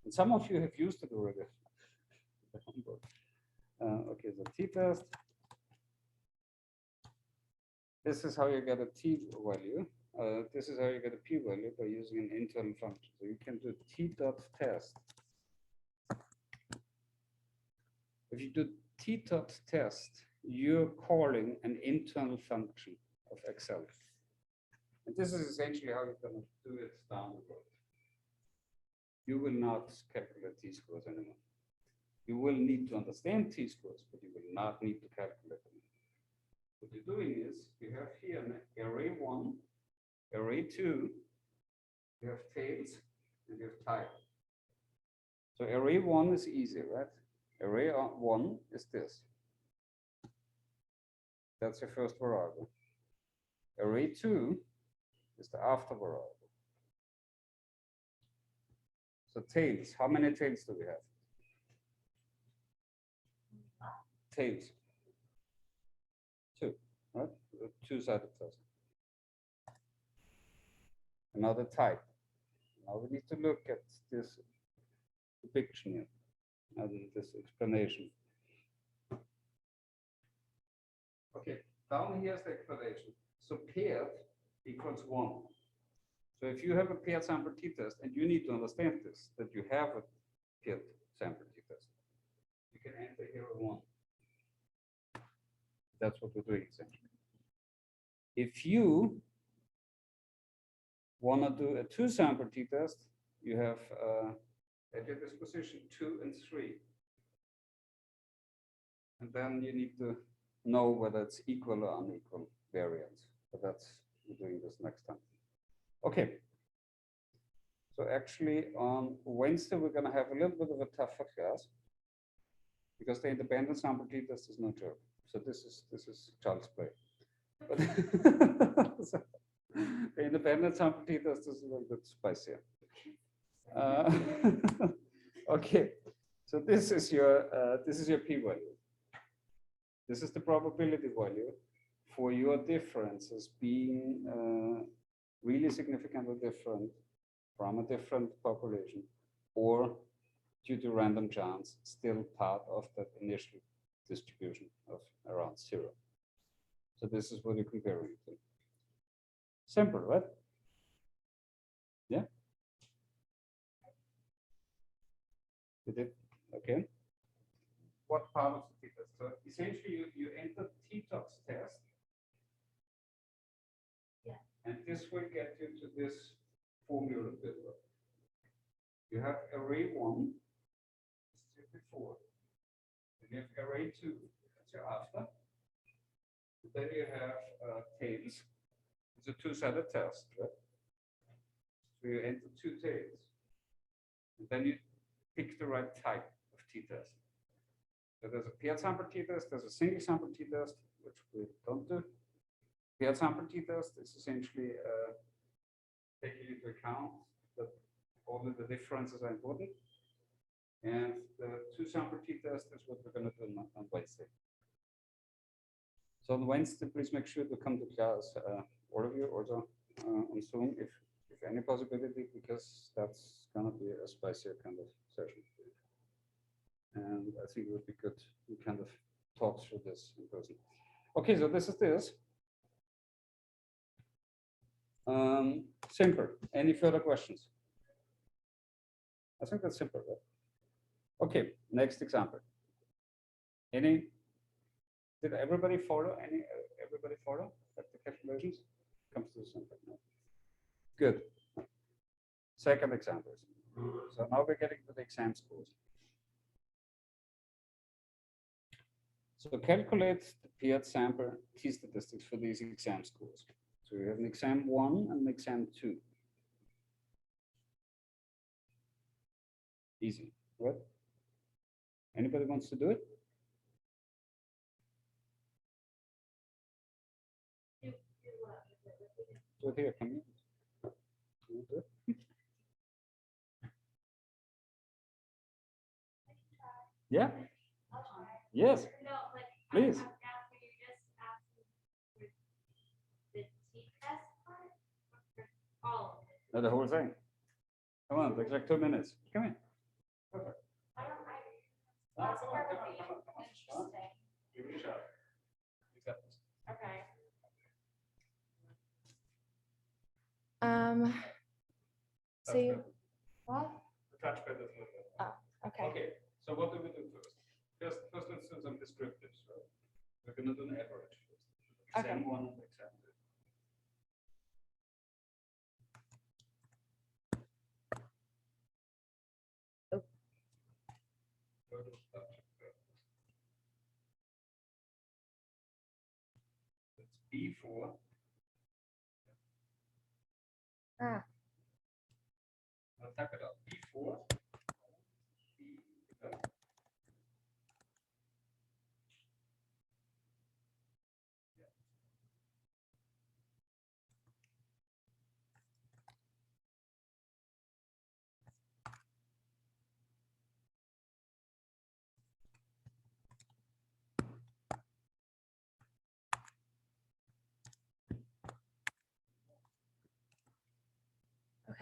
Speaker 1: And some of you have used it already. Okay, the t-test. This is how you get a t-value. This is how you get a p-value by using an internal function. So you can do t.test. If you do t.test, you're calling an internal function of Excel. And this is essentially how you're going to do it down the road. You will not calculate t-scores anymore. You will need to understand t-scores, but you will not need to calculate them. What you're doing is, you have here an array 1, array 2, you have tails, and you have type. So array 1 is easy, right? Array 1 is this. That's your first variable. Array 2 is the after variable. So tails, how many tails do we have? Tails. 2, right? two-sided test. Another type. Now we need to look at this depiction here and this explanation. Okay, down here is the explanation. So paired equals 1. So if you have a paired sample t-test, and you need to understand this, that you have a paired sample t-test, you can enter here a 1. That's what we're doing essentially. If you want to do a two-sample t-test, you have at your disposition 2 and 3. And then you need to know whether it's equal or unequal variance. But that's, we're doing this next time. Okay. So actually on Wednesday, we're going to have a little bit of a tougher class because the independent sample t-test is no joke. So this is child's play. But so, the independent sample t-test is a little bit spicier. Okay, so this is your p-value. This is the probability value for your differences being really significantly different from a different population, or due to random chance, still part of that initial distribution of around 0. So this is what you're comparing it to. Simple, right? Yeah? You did? Okay. What part of the t-test? So essentially you enter t-tox test.
Speaker 3: Yeah.
Speaker 1: And this will get you to this formula builder. You have array 1, this is before. Then you have array 2, that's your after. Then you have tails. It's a two-sided test, right? So you enter 2 tails. And then you pick the right type of t-test. So there's a paired sample t-test, there's a single sample t-test, which we don't do. Paired sample t-test is essentially taking into account that only the differences are important. And the two-sample t-test is what we're going to do on Wednesday. So on Wednesday, please make sure to come to class, all of you, also on Zoom, if any possibility, because that's going to be a spicier kind of session. And I think it would be good to kind of talk through this in person. Okay, so this is this. Simple. Any further questions? I think that's simple, right? Okay, next example. Did everybody follow? Everybody follow the calculations? Comes to the simple. No. Good. Second example. So now we're getting to the exam scores. So calculate the paired sample t-statistics for these exam scores. So we have an exam 1 and an exam 2. Easy, right? Anybody wants to do it? Do it here, come here. You do it? Yeah? Yes.
Speaker 3: No, like,
Speaker 1: Please.
Speaker 3: I'm asking you just asking for the t-test part or for all of it?
Speaker 1: No, the whole thing. Come on, takes like 2 minutes. Come in. Perfect.
Speaker 3: I don't,
Speaker 1: Ah,
Speaker 3: last
Speaker 1: come on,
Speaker 3: part
Speaker 1: come
Speaker 3: would
Speaker 1: on,
Speaker 3: be
Speaker 1: come on, come on.
Speaker 3: interesting.
Speaker 1: Give it a shot. You got this.
Speaker 3: Okay.
Speaker 4: So you,
Speaker 1: That's good.
Speaker 4: what?
Speaker 1: The touchpad is not good.
Speaker 4: Okay.
Speaker 1: Okay, so what do we do first? First let's do some descriptives, right? We're going to do an average first.
Speaker 4: Okay.
Speaker 1: Exam 1 and exam 2.
Speaker 4: Oh.
Speaker 1: Total structure. That's B4.
Speaker 4: Ah.
Speaker 1: Now type it out. B4. B.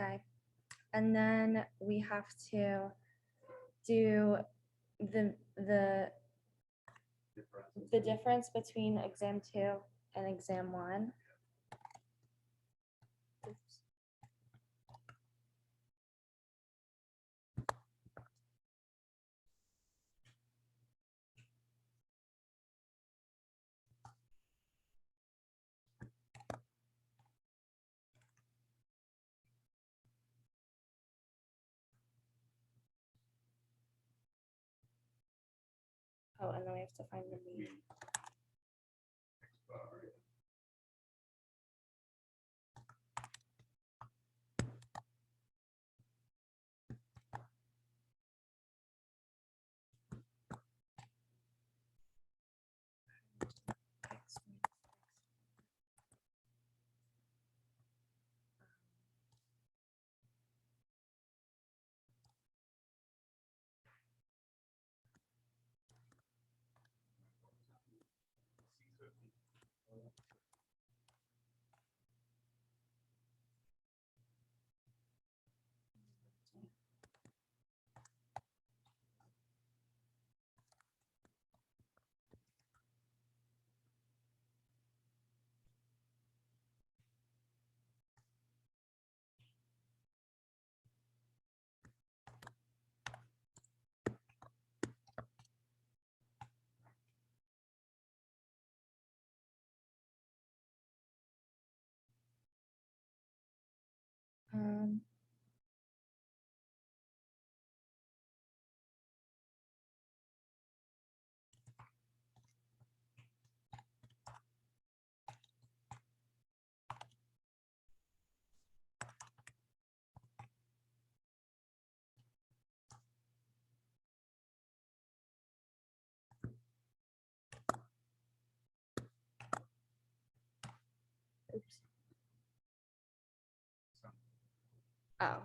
Speaker 5: Okay. And then we have to do the difference between exam 2 and exam 1. Oops. Oh, and then we have to find the mean. Um, oops. Oh.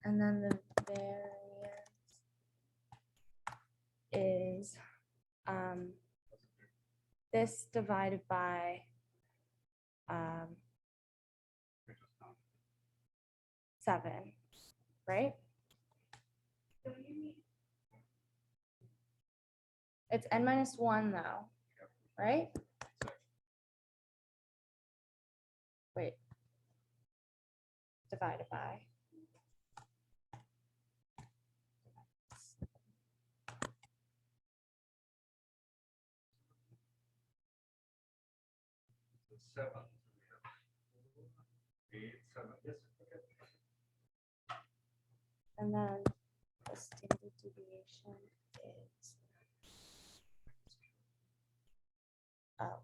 Speaker 5: And then the variance is this divided by 7, right? It's n-1 though, right? Wait. Divided by.
Speaker 1: Seven. 8, 7. Yes. Okay.
Speaker 5: And then the standard deviation is. Oh.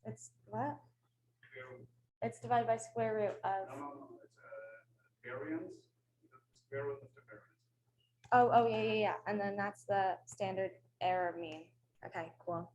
Speaker 5: It's what? It's divided by square root of.
Speaker 1: No. It's a variance. The square root of the variance.
Speaker 5: Oh, yeah. And then that's the standard error mean. Okay, cool.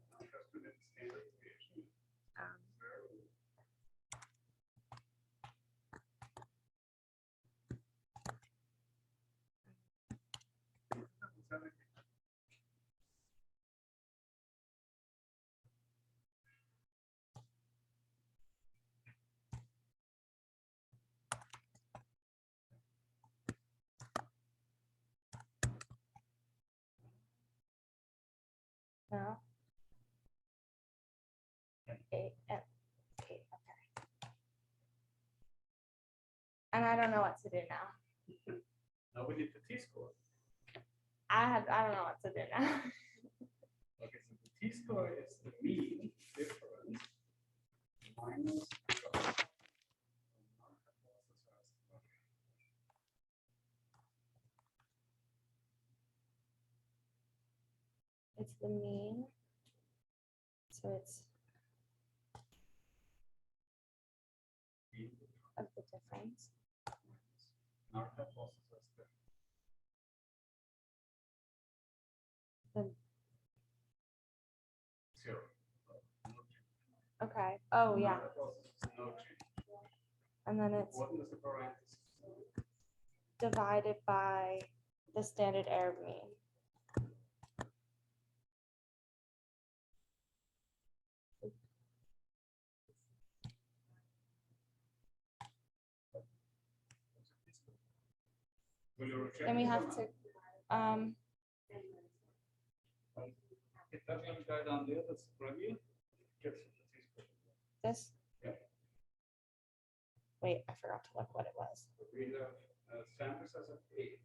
Speaker 5: No. 8, okay. And I don't know what to do now.
Speaker 1: Now we need the t-score.
Speaker 5: I don't know what to do now.
Speaker 1: Okay, so the t-score is the mean difference minus
Speaker 5: It's the mean. So it's of the difference.
Speaker 1: our hypothesis there.
Speaker 5: The Okay. Oh, yeah.
Speaker 1: Null hypothesis, no change.
Speaker 5: And then it's
Speaker 1: What is the parenthesis?
Speaker 5: divided by the standard error mean.
Speaker 1: Will you reject
Speaker 5: Then we
Speaker 1: it or
Speaker 5: have
Speaker 1: not?
Speaker 5: to,
Speaker 1: Hit that little guy down there, that's the preview.
Speaker 5: this.
Speaker 1: Yeah.
Speaker 5: Wait, I forgot to look what it was.
Speaker 1: We have Sanders as an 8.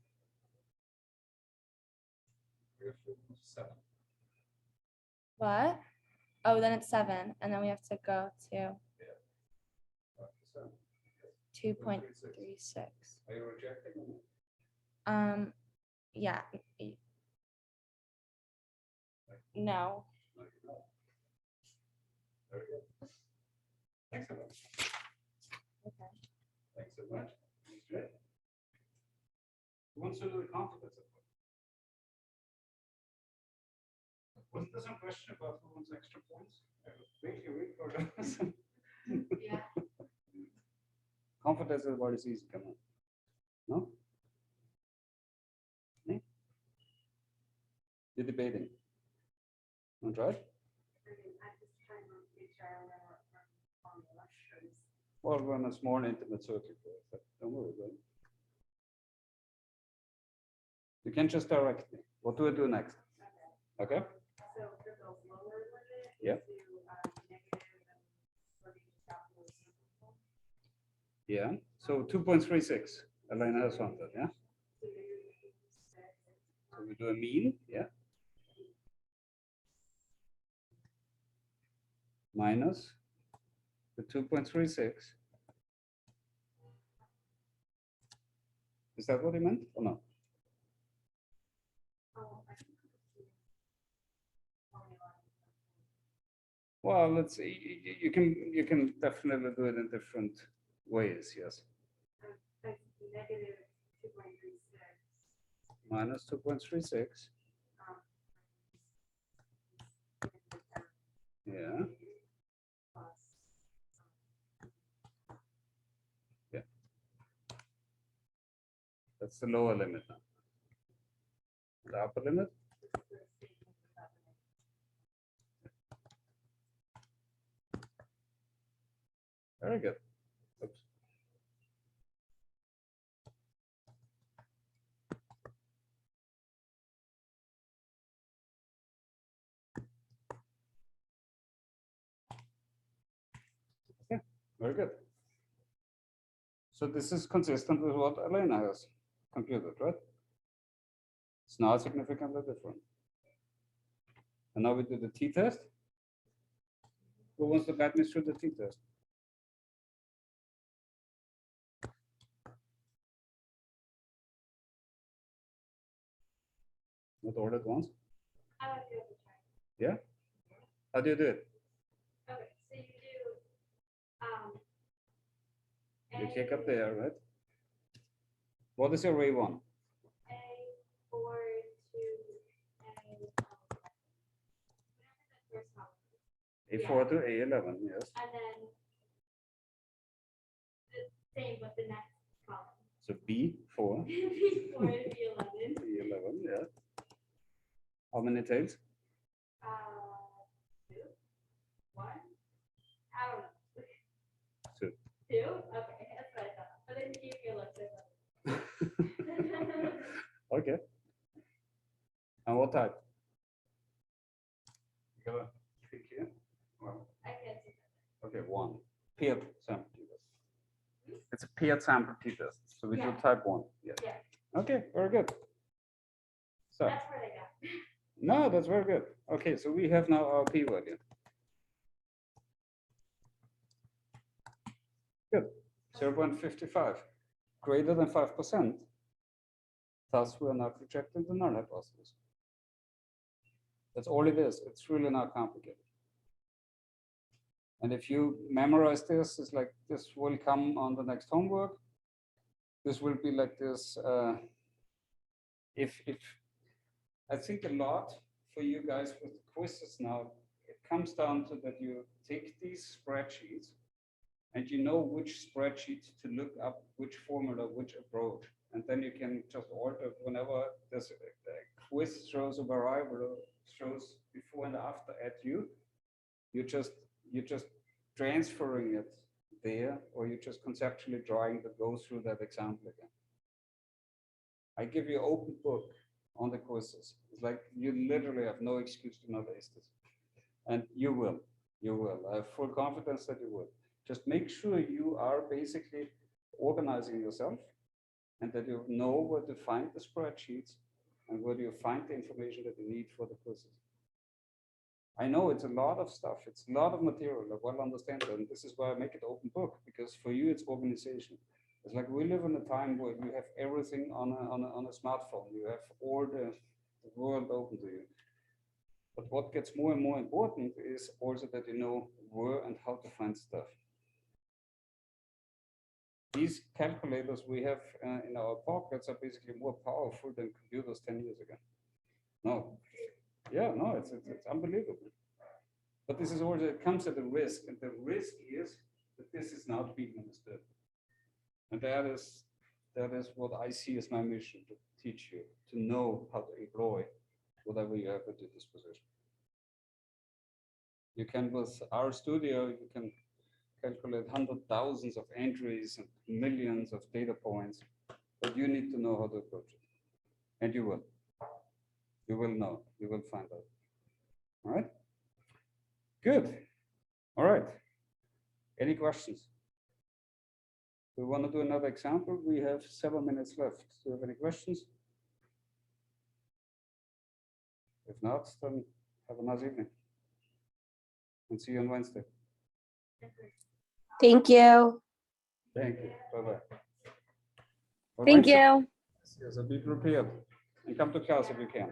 Speaker 1: We have 7.
Speaker 5: What? Oh, then it's 7, and then we have to go to 2.36.
Speaker 1: Are you rejecting?
Speaker 5: Yeah. No.
Speaker 1: Very good. Thanks so much.
Speaker 5: Okay.
Speaker 1: Thanks so much. Great. Who wants to do the confidence? Wasn't there some question about who wants extra points? I was waiting for those.
Speaker 2: Yeah.
Speaker 1: Confidence is what is easy, come on. No? No? You're debating. Want to try it? Well, we're in a small intimate circuit, but don't worry about it. You can just direct me. What do I do next? Okay? Yeah. Yeah. So 2.36. Elena has found that, yeah? So we do a mean, yeah? Minus the 2.36. Is that what he meant or no? Well, let's see. You can definitely do it in different ways, yes. Minus 2.36. Yeah. Yeah. That's the lower limit now. The upper limit? Very good. Oops. Okay, very good. So this is consistent with what Elena has computed, right? It's not significantly different. And now we do the t-test. Who wants to guide me through the t-test? Not all at once?
Speaker 3: I want to do it.
Speaker 1: Yeah? How do you do it?
Speaker 3: Okay, so you do,
Speaker 1: You kick up there, right? What is your ray one?
Speaker 3: A4 to
Speaker 1: A4 to A11, yes.
Speaker 3: and then the same with the next column.
Speaker 1: So B4,
Speaker 3: Before the 11.
Speaker 1: A11, yeah. How many tails?
Speaker 3: 2, 1. I don't know.
Speaker 1: 2.
Speaker 3: 2? Okay, that's what I thought. But then keep your looks at
Speaker 1: Okay. And what type? You gotta click here. Well,
Speaker 3: I can't see that.
Speaker 1: okay, 1. Paired sample t-test. It's a paired sample t-test. So we do
Speaker 3: Yeah.
Speaker 1: type 1. Yes.
Speaker 3: Yeah.
Speaker 1: Okay, very good. So,
Speaker 3: That's where they got.
Speaker 1: no, that's very good. Okay, so we have now our p-value. Good. 0.55. Greater than 5%. Thus, we are not rejecting the null hypothesis. That's all it is. It's really not complicated. And if you memorize this, it's like this will come on the next homework. This will be like this. If I think a lot for you guys with the quizzes now, it comes down to that you take these spreadsheets and you know which spreadsheet to look up, which formula, which approach. And then you can just alter whenever this quiz shows a variable, shows before and after at you, you're just transferring it there, or you're just conceptually drawing to go through that example again. I give you open book on the quizzes. It's like you literally have no excuse to not ace this. And you will. I have full confidence that you will. Just make sure you are basically organizing yourself and that you know where to find the spreadsheets and where do you find the information that you need for the quizzes. I know it's a lot of stuff. It's a lot of material. I well understand that. And this is why I make it open book, because for you, it's organization. It's like we live in a time where you have everything on a smartphone. You have all the world open to you. But what gets more and more important is also that you know where and how to find stuff. These calculators we have in our pockets are basically more powerful than computers 10 years ago. No, yeah, no, it's unbelievable. But this is also, it comes at a risk, and the risk is that this is not being understood. And that is what I see as my mission, to teach you, to know how to employ whatever you have at your disposition. You can, with our studio, you can calculate hundreds of thousands of entries and millions of data points, but you need to know how to approach it. And you will. You will know, you will find out. All right? Good. All right. Any questions? We want to do another example. We have 7 minutes left. Do you have any questions? If not, then have a nice evening. And see you on Wednesday.
Speaker 4: Thank you.
Speaker 1: Thank you. Bye-bye.
Speaker 4: Thank you.
Speaker 1: Yes, be prepared. And come to class if you can.